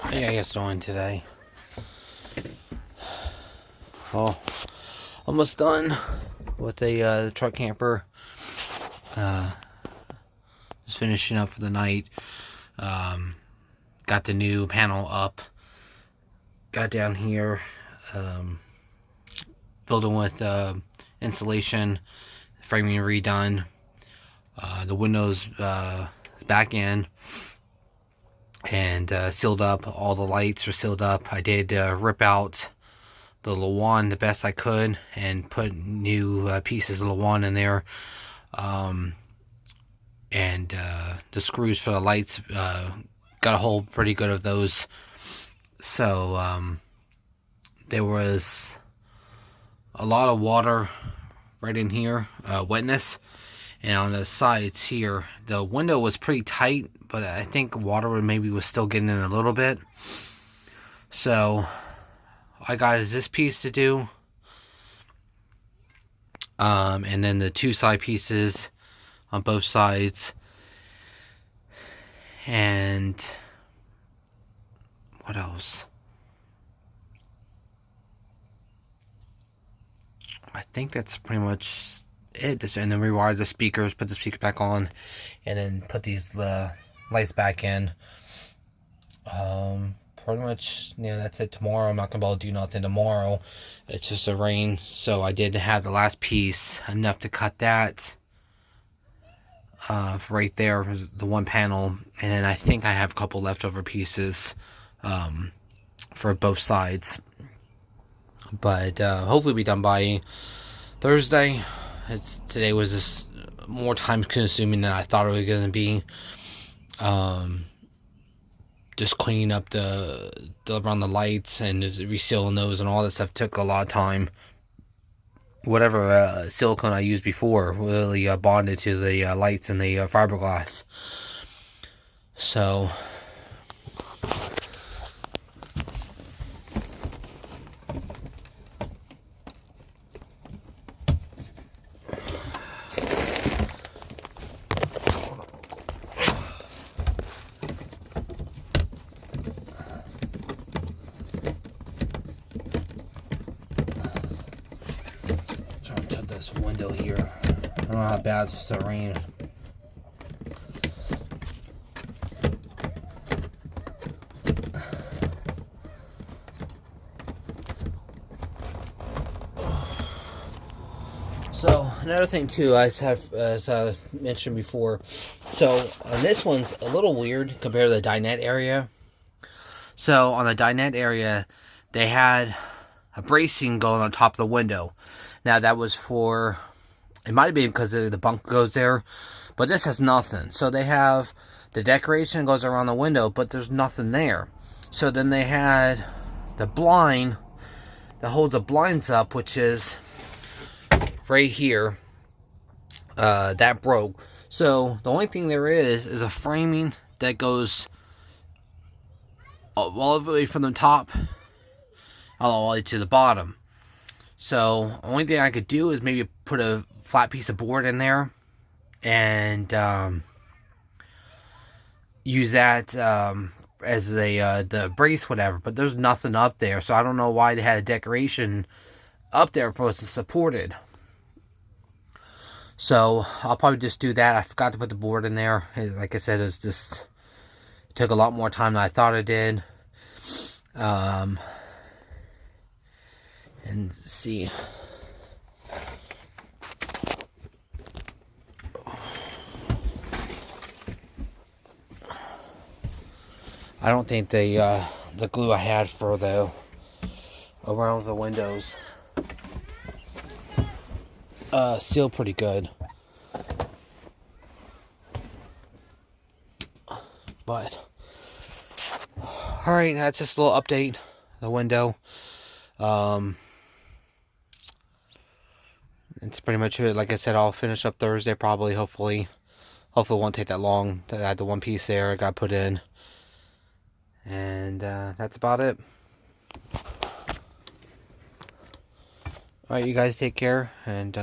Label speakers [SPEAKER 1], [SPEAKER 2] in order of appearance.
[SPEAKER 1] How you guys doing today? Oh, almost done with the truck camper. Uh, just finishing up for the night. Got the new panel up. Got down here, building with insulation, framing redone. The windows back in and sealed up. All the lights are sealed up. I did rip out the Lawan the best I could and put new pieces of Lawan in there. And the screws for the lights, got a hold pretty good of those. So there was a lot of water right in here, wetness. And on the sides here, the window was pretty tight, but I think water maybe was still getting in a little bit. So I got is this piece to do, and then the two side pieces on both sides, and what else? I think that's pretty much it. And then rewire the speakers, put the speakers back on, and then put these lights back in. Pretty much, that's it. Tomorrow I'm not gonna be able to do nothing tomorrow. It's just a rain. So I did have the last piece enough to cut that right there, the one panel, and then I think I have a couple leftover pieces for both sides. But hopefully be done by Thursday. Today was just more time consuming than I thought it was going to be. Just cleaning up around the lights and resealing those and all that stuff took a lot of time. Whatever silicone I used before really bonded to the lights and the fiberglass. So this window here. I don't know how bad it's supposed to rain. So another thing too, as I mentioned before, so on this one's a little weird compared to the dinette area. So on the dinette area, they had a bracing going on top of the window. Now that was for, it might have been because the bunk goes there, but this has nothing. So they have the decoration goes around the window, but there's nothing there. So then they had the blind that holds the blinds up, which is right here. That broke. So the only thing there is a framing that goes all the way from the top all the way to the bottom. So only thing I could do is maybe put a flat piece of board in there and use that as the brace, whatever. But there's nothing up there, so I don't know why they had a decoration up there for us to support it. So I'll probably just do that. I forgot to put the board in there. Like I said, it took a lot more time than I thought it did. And see. I don't think the glue I had for around the windows sealed pretty good. But alright, that's just a little update. The window. It's pretty much it. Like I said, I'll finish up Thursday probably, hopefully. Hopefully it won't take that long to add the one piece there I got put in. And that's about it. Alright, you guys take care, and